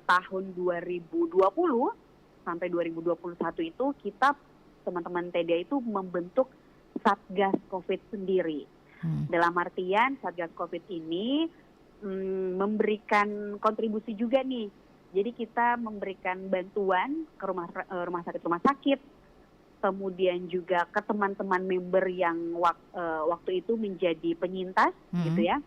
tahun 2020 sampai 2021 itu kita teman-teman TDA itu membentuk Satgas COVID sendiri. Dalam artian Satgas COVID ini memberikan kontribusi juga nih. Jadi kita memberikan bantuan ke rumah sakit, kemudian juga ke teman-teman member yang waktu itu menjadi penyintas, gitu ya.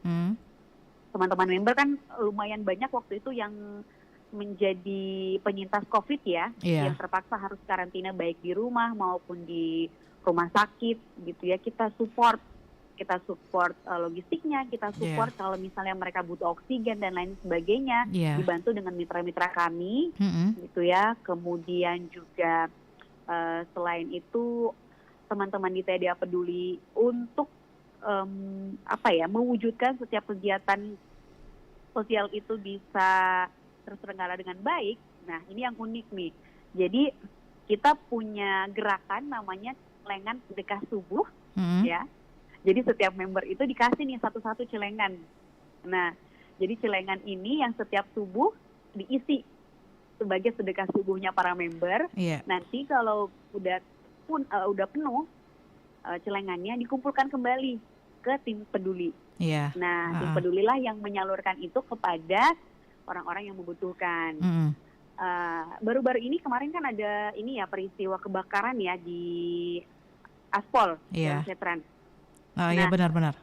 Teman-teman member kan lumayan banyak waktu itu yang menjadi penyintas COVID ya, yang terpaksa harus karantina baik di rumah maupun di rumah sakit, gitu ya. Kita support logistiknya, kita support kalau misalnya mereka butuh oksigen dan lain sebagainya, dibantu dengan mitra-mitra kami, gitu ya. Kemudian juga selain itu teman-teman di TDA peduli untuk mewujudkan setiap kegiatan sosial itu bisa terselenggara dengan baik. Nah, ini yang unik nih. Jadi kita punya gerakan namanya celengan sedekah subuh, ya. Jadi setiap member itu dikasih nih satu-satu celengan. Nah, jadi celengan ini yang setiap subuh diisi sebagai sedekah subuhnya para member. Nanti kalau udah penuh celengannya dikumpulkan kembali ke tim peduli. Nah, tim pedulilah yang menyalurkan itu kepada orang-orang yang membutuhkan. Baru-baru ini kemarin kan ada peristiwa kebakaran ya di Aspol, Setran. Iya benar-benar.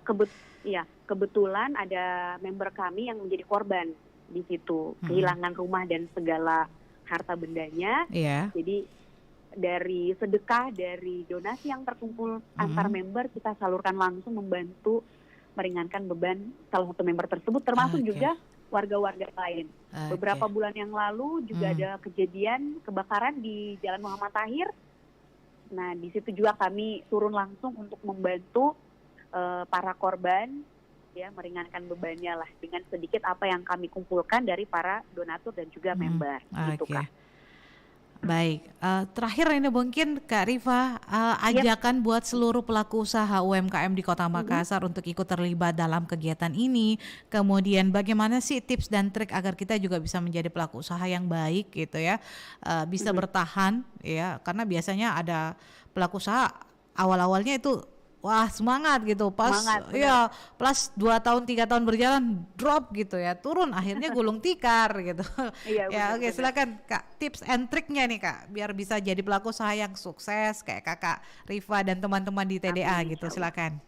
Kebetulan ada member kami yang menjadi korban di situ, kehilangan rumah dan segala harta bendanya. Jadi dari sedekah, dari donasi yang terkumpul antar member, kita salurkan langsung membantu meringankan beban salah satu member tersebut, termasuk juga warga-warga lain. Beberapa bulan yang lalu juga ada kejadian kebakaran di Jalan Muhammad Tahir. Nah, di situ juga kami turun langsung untuk membantu para korban, ya, meringankan bebannya lah dengan sedikit apa yang kami kumpulkan dari para donatur dan juga member. Gitu, Kak. Baik, terakhir ini mungkin Kak Rifa, ajakan buat seluruh pelaku usaha UMKM di Kota Makassar untuk ikut terlibat dalam kegiatan ini. Kemudian bagaimana sih tips dan trik agar kita juga bisa menjadi pelaku usaha yang baik gitu ya, bisa bertahan ya, karena biasanya ada pelaku usaha awal-awalnya itu wah semangat gitu, plus 2 tahun 3 tahun berjalan drop gitu ya, turun akhirnya gulung tikar gitu. Oke, silakan Kak, tips and triknya nih Kak biar bisa jadi pelaku usaha yang sukses kayak Kakak Rifa dan teman-teman di TDA gitu, silakan.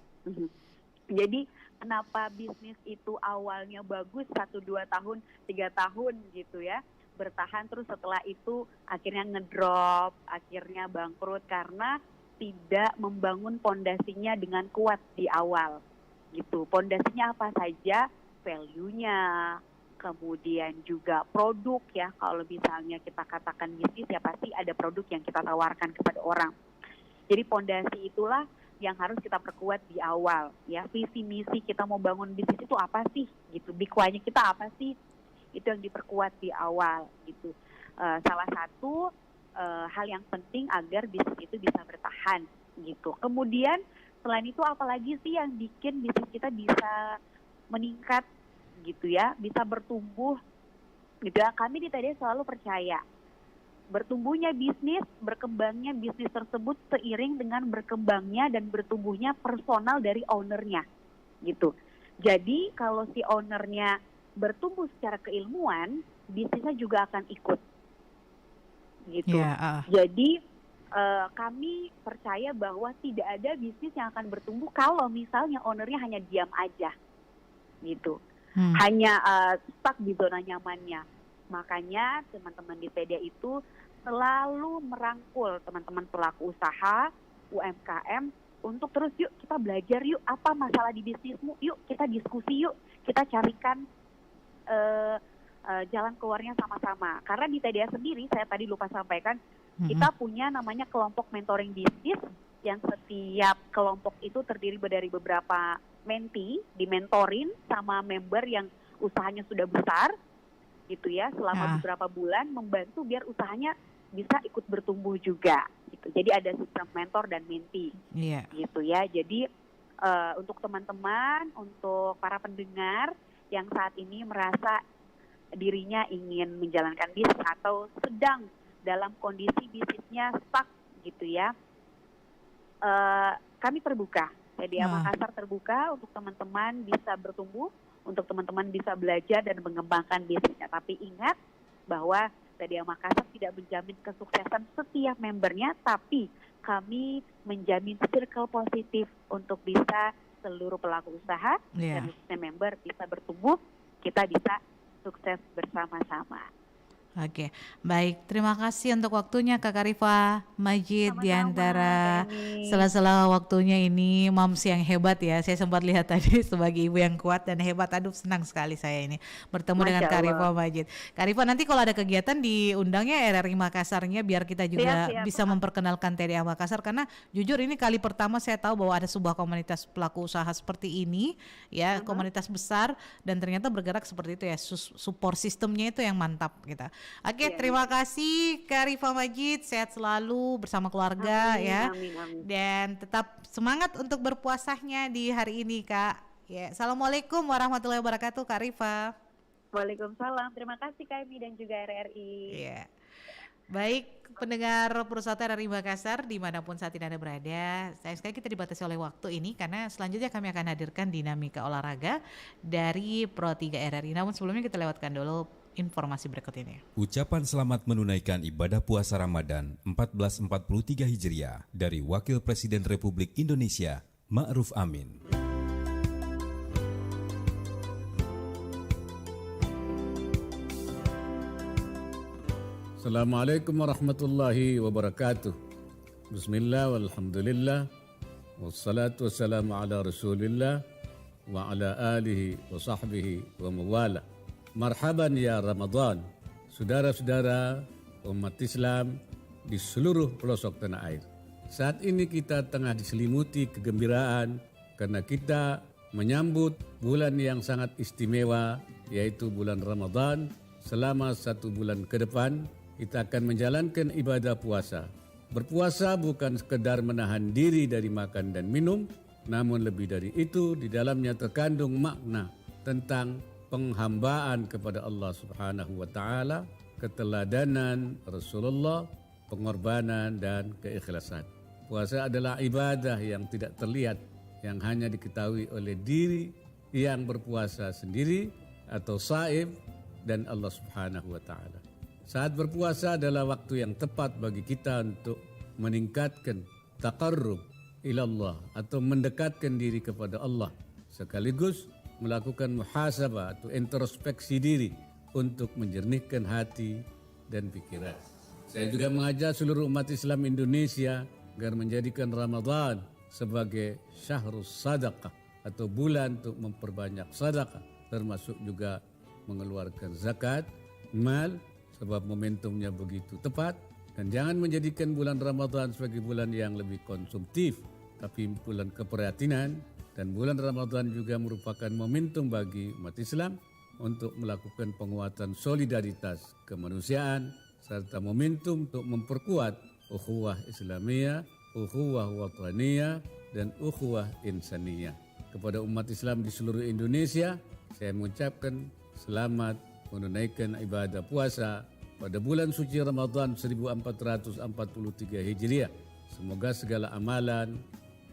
Jadi kenapa bisnis itu awalnya bagus 1-2 tahun 3 tahun gitu ya, bertahan, terus setelah itu akhirnya ngedrop, akhirnya bangkrut karena tidak membangun pondasinya dengan kuat di awal gitu. Pondasinya apa saja? Value-nya, kemudian juga produk ya. Kalau misalnya kita katakan bisnis ya pasti ada produk yang kita tawarkan kepada orang. Jadi pondasi itulah yang harus kita perkuat di awal ya. Visi misi kita mau bangun bisnis itu apa sih gitu. Big why-nya kita apa sih? Itu yang diperkuat di awal gitu. Salah satu hal yang penting agar bisnis itu bisa bertahan gitu. Kemudian selain itu apalagi sih yang bikin bisnis kita bisa meningkat gitu ya, bisa bertumbuh gitu ya. Kami di TDA selalu percaya bertumbuhnya bisnis, berkembangnya bisnis tersebut seiring dengan berkembangnya dan bertumbuhnya personal dari ownernya gitu. Jadi kalau si ownernya bertumbuh secara keilmuan, bisnisnya juga akan ikut gitu. Jadi kami percaya bahwa tidak ada bisnis yang akan bertumbuh kalau misalnya ownernya hanya diam aja gitu, hanya stuck di zona nyamannya. Makanya teman-teman di TDA itu selalu merangkul teman-teman pelaku usaha UMKM untuk terus yuk kita belajar, yuk apa masalah di bisnismu, yuk kita diskusi, yuk kita carikan jalan keluarnya sama-sama. Karena di TDA sendiri, saya tadi lupa sampaikan, kita punya namanya kelompok mentoring bisnis, yang setiap kelompok itu terdiri dari beberapa mentee, dimentorin sama member yang usahanya sudah besar, gitu ya, selama beberapa bulan membantu biar usahanya bisa ikut bertumbuh juga. Gitu. Jadi ada sistem mentor dan mentee, gitu ya. Jadi untuk teman-teman, untuk para pendengar yang saat ini merasa dirinya ingin menjalankan bisnis atau sedang dalam kondisi bisnisnya stuck gitu ya. Kami terbuka, jadi Makassar terbuka untuk teman-teman bisa bertumbuh, untuk teman-teman bisa belajar dan mengembangkan bisnisnya. Tapi ingat bahwa TDA Makassar tidak menjamin kesuksesan setiap membernya, tapi kami menjamin circle positif untuk bisa seluruh pelaku usaha dan khususnya member bisa bertumbuh, kita bisa sukses bersama-sama. Oke, baik. Terima kasih untuk waktunya Kak Karifah Majid. Sama-sama, di antara sela-sela waktunya ini moms yang hebat ya. Saya sempat lihat tadi sebagai ibu yang kuat dan hebat. Aduh, senang sekali saya ini bertemu dengan Kak Karifah Majid. Kak Karifah, nanti kalau ada kegiatan diundangnya RRI Makassarnya biar kita juga bisa memperkenalkan TDA Makassar, karena jujur ini kali pertama saya tahu bahwa ada sebuah komunitas pelaku usaha seperti ini ya, komunitas besar dan ternyata bergerak seperti itu ya. Support sistemnya itu yang mantap gitu. Oke, terima kasih Kak Karifah Majid, sehat selalu bersama keluarga. Amin. Dan tetap semangat untuk berpuasanya di hari ini Kak. Ya, Assalamualaikum warahmatullahi wabarakatuh Kak Karifah. Waalaikumsalam, terima kasih Kak Emi dan juga RRI. Ya. Baik, pendengar Perusahaan RRI Makassar dimanapun saat ini Anda berada, sayang sekali kita dibatasi oleh waktu ini karena selanjutnya kami akan hadirkan dinamika olahraga dari Pro 3 RRI. Namun sebelumnya kita lewatkan dulu informasi berikut ini. Ucapan selamat menunaikan ibadah puasa Ramadan 1443 Hijriah dari Wakil Presiden Republik Indonesia, Ma'ruf Amin. Assalamualaikum warahmatullahi wabarakatuh. Bismillah walhamdulillah wassalatu wassalamu ala rasulillah wa ala alihi wa sahbihi wa mawala. Marhaban ya Ramadan, saudara-saudara umat Islam di seluruh pelosok tanah air. Saat ini kita tengah diselimuti kegembiraan karena kita menyambut bulan yang sangat istimewa, yaitu bulan Ramadan. Selama 1 bulan ke depan kita akan menjalankan ibadah puasa. Berpuasa bukan sekedar menahan diri dari makan dan minum, namun lebih dari itu di dalamnya terkandung makna tentang penghambaan kepada Allah Subhanahu wa taala, keteladanan Rasulullah, pengorbanan dan keikhlasan. Puasa adalah ibadah yang tidak terlihat, yang hanya diketahui oleh diri yang berpuasa sendiri atau shaim dan Allah Subhanahu wa taala. Saat berpuasa adalah waktu yang tepat bagi kita untuk meningkatkan taqarrub ilallah atau mendekatkan diri kepada Allah, sekaligus melakukan muhasabah atau introspeksi diri untuk menjernihkan hati dan pikiran. Saya juga mengajak seluruh umat Islam Indonesia agar menjadikan Ramadan sebagai syahrus sadaqah atau bulan untuk memperbanyak sedekah, termasuk juga mengeluarkan zakat mal, sebab momentumnya begitu tepat. Dan jangan menjadikan bulan Ramadan sebagai bulan yang lebih konsumtif, tapi bulan keprihatinan. Dan bulan Ramadan juga merupakan momentum bagi umat Islam untuk melakukan penguatan solidaritas kemanusiaan serta momentum untuk memperkuat ukhuwah Islamiyah, ukhuwah wataniyah, dan ukhuwah insaniyah. Kepada umat Islam di seluruh Indonesia, saya mengucapkan selamat menunaikan ibadah puasa pada bulan suci Ramadan 1443 Hijriah. Semoga segala amalan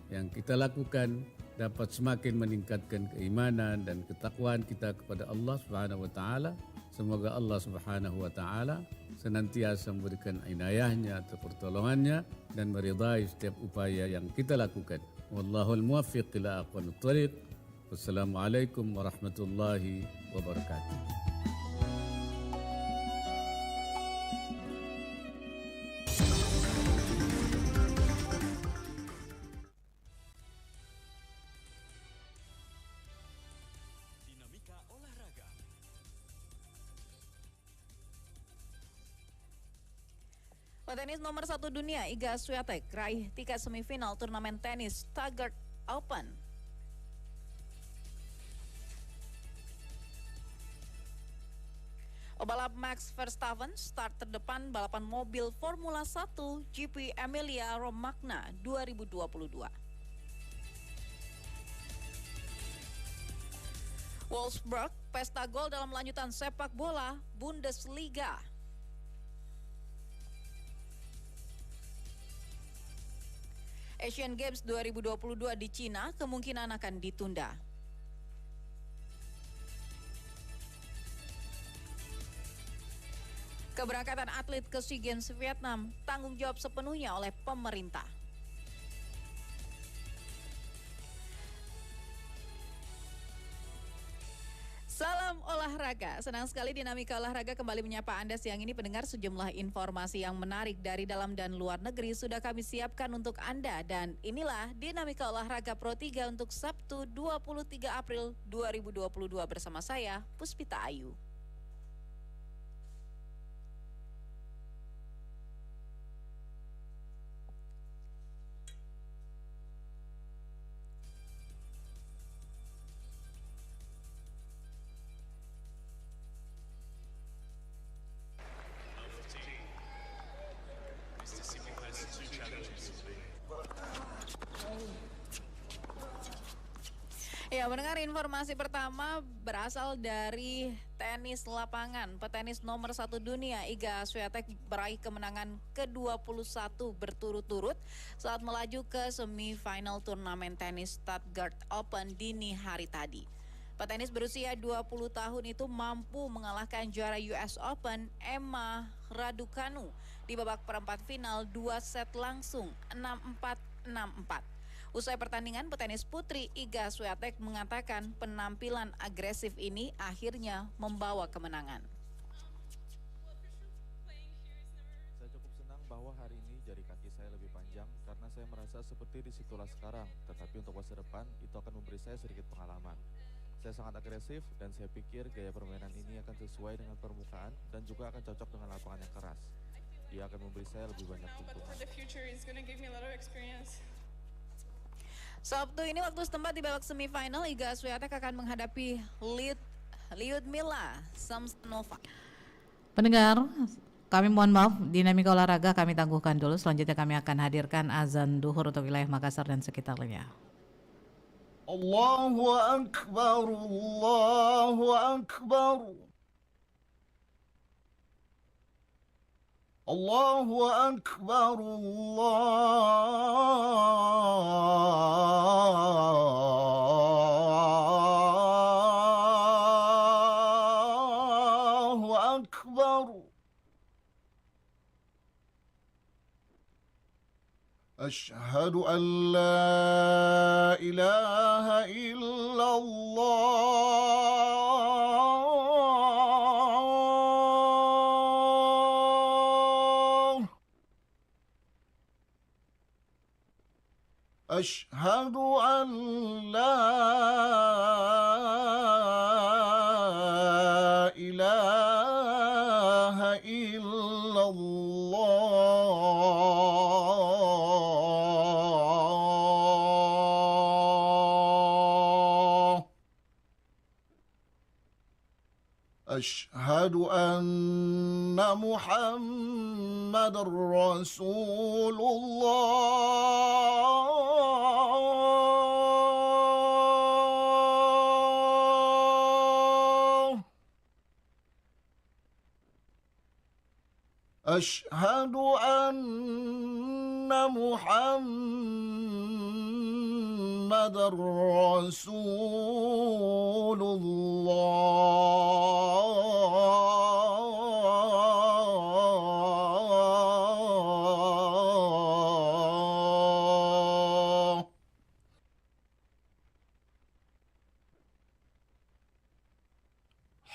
yang kita lakukan dapat semakin meningkatkan keimanan dan ketakwaan kita kepada Allah Subhanahu wa taala. Semoga Allah Subhanahu wa taala senantiasa memberikan inayahnya atau pertolongannya dan meridai setiap upaya yang kita lakukan. Wallahul muwaffiq ila aqwamit thariq. Wassalamualaikum warahmatullahi wabarakatuh. Petenis nomor 1 dunia Iga Swiatek raih tiket semifinal turnamen tenis Stuttgart Open. Pebalap Max Verstappen start terdepan balapan mobil Formula 1 GP Emilia Romagna 2022. Wolfsburg pesta gol dalam lanjutan sepak bola Bundesliga. Asian Games 2022 di Cina kemungkinan akan ditunda. Keberangkatan atlet ke SEA Games Vietnam tanggung jawab sepenuhnya oleh pemerintah. Salam olahraga, senang sekali Dinamika Olahraga kembali menyapa Anda siang ini pendengar. Sejumlah informasi yang menarik dari dalam dan luar negeri sudah kami siapkan untuk Anda. Dan inilah Dinamika Olahraga Pro 3 untuk Sabtu 23 April 2022 bersama saya, Puspita Ayu. Ya, mendengar informasi pertama berasal dari tenis lapangan. Petenis nomor 1 dunia Iga Swiatek meraih kemenangan ke-21 berturut-turut saat melaju ke semifinal turnamen tenis Stuttgart Open dini hari tadi. Petenis berusia 20 tahun itu mampu mengalahkan juara US Open Emma Raducanu di babak perempat final 2 set langsung 6-4, 6-4. Usai pertandingan, petenis putri Iga Swiatek mengatakan penampilan agresif ini akhirnya membawa kemenangan. Saya cukup senang bahwa hari ini jari kaki saya lebih panjang karena saya merasa seperti disitulah sekarang. Tetapi untuk masa depan itu akan memberi saya sedikit pengalaman. Saya sangat agresif dan saya pikir gaya permainan ini akan sesuai dengan permukaan dan juga akan cocok dengan lapangan yang keras. Dia akan memberi saya lebih banyak keuntungan. Sabtu ini waktu setempat di babak semifinal, Iga Swiatek akan menghadapi Lyudmila Samsonova. Pendengar, kami mohon maaf, Dinamika Olahraga kami tangguhkan dulu. Selanjutnya kami akan hadirkan azan duhur untuk wilayah Makassar dan sekitarnya. Allahu Akbar, Allahu Akbar. Allahu Akbar, Allahu Akbar. Ashhadu an la ilaha illallah. أشهد أن لا إله إلا الله أشهد أن محمد رسول الله أشهد أن محمد رسول الله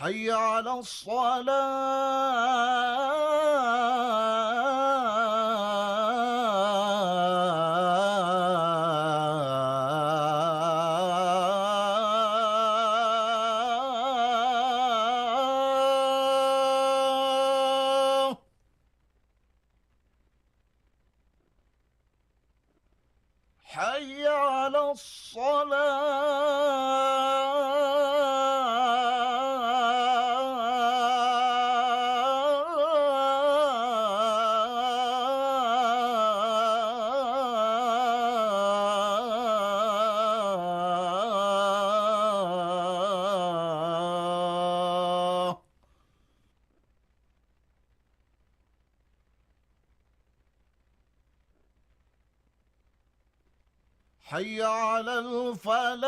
حي على الصلاة حي على الصلاة حي على الفلاح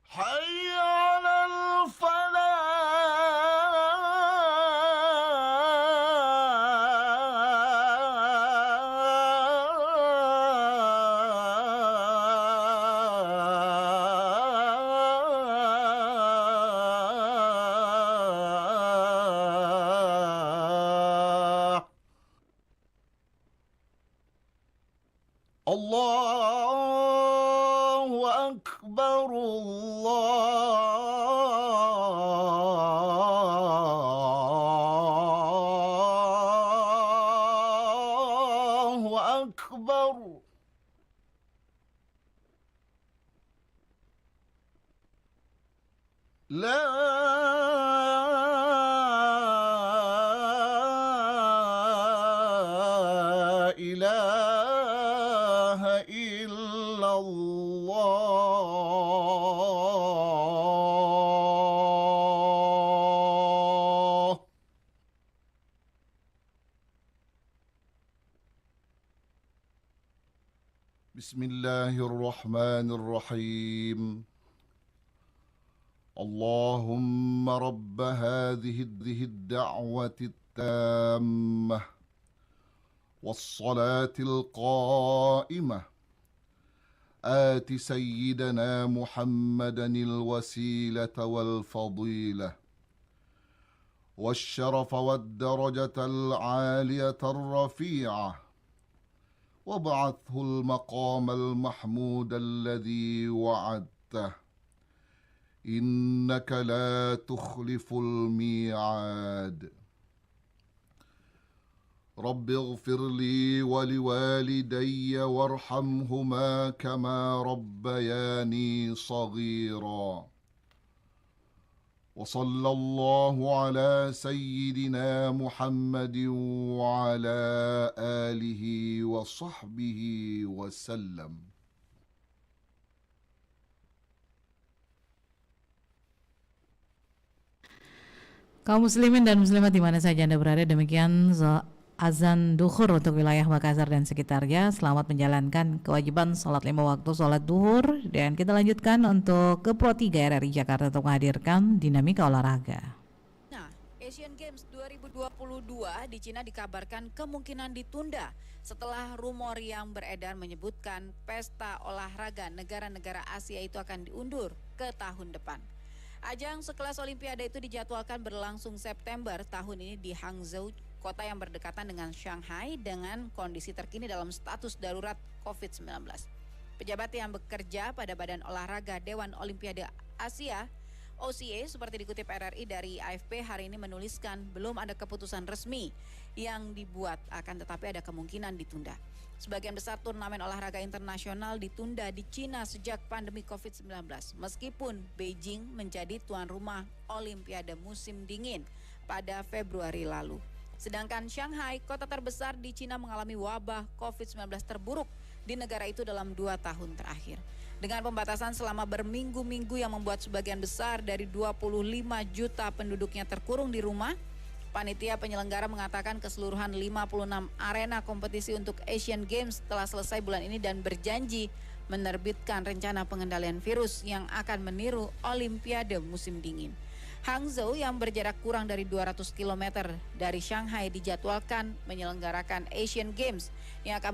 حي على الفلاح الله أكبر الله أكبر لا إله إلا الله بسم الله الرحمن الرحيم اللهم رب هذه الدعوة التامة والصلاة القائمة آت سيدنا محمدا الوسيلة والفضيلة والشرف والدرجة العالية الرفيعة وابعثه المقام المحمود الذي وعدته إنك لا تخلف الميعاد رب اغفر لي ولوالدي وارحمهما كما ربياني صغيرا وصلى الله على سيدنا محمد وعلى آله وصحبه وسلم. Kaum muslimin dan muslimat di mana saja Anda berada, demikian azan duhur untuk wilayah Makassar dan sekitarnya. Selamat menjalankan kewajiban sholat 5 waktu sholat duhur. Dan kita lanjutkan untuk ke Pro 3 RRI Jakarta untuk menghadirkan dinamika olahraga. Nah, Asian Games 2022 di Cina dikabarkan kemungkinan ditunda setelah rumor yang beredar menyebutkan pesta olahraga negara-negara Asia itu akan diundur ke tahun depan. Ajang sekelas Olimpiade itu dijadwalkan berlangsung September tahun ini di Hangzhou, kota yang berdekatan dengan Shanghai dengan kondisi terkini dalam status darurat COVID-19. Pejabat yang bekerja pada Badan Olahraga Dewan Olimpiade Asia, OCA, seperti dikutip RRI dari AFP hari ini menuliskan belum ada keputusan resmi yang dibuat, akan tetapi ada kemungkinan ditunda. Sebagian besar turnamen olahraga internasional ditunda di Cina sejak pandemi COVID-19, meskipun Beijing menjadi tuan rumah Olimpiade musim dingin pada Februari lalu. Sedangkan Shanghai, kota terbesar di Cina, mengalami wabah COVID-19 terburuk di negara itu dalam 2 tahun terakhir. Dengan pembatasan selama berminggu-minggu yang membuat sebagian besar dari 25 juta penduduknya terkurung di rumah, panitia penyelenggara mengatakan keseluruhan 56 arena kompetisi untuk Asian Games telah selesai bulan ini dan berjanji menerbitkan rencana pengendalian virus yang akan meniru Olimpiade musim dingin. Hangzhou yang berjarak kurang dari 200 km dari Shanghai dijadwalkan menyelenggarakan Asian Games yang akan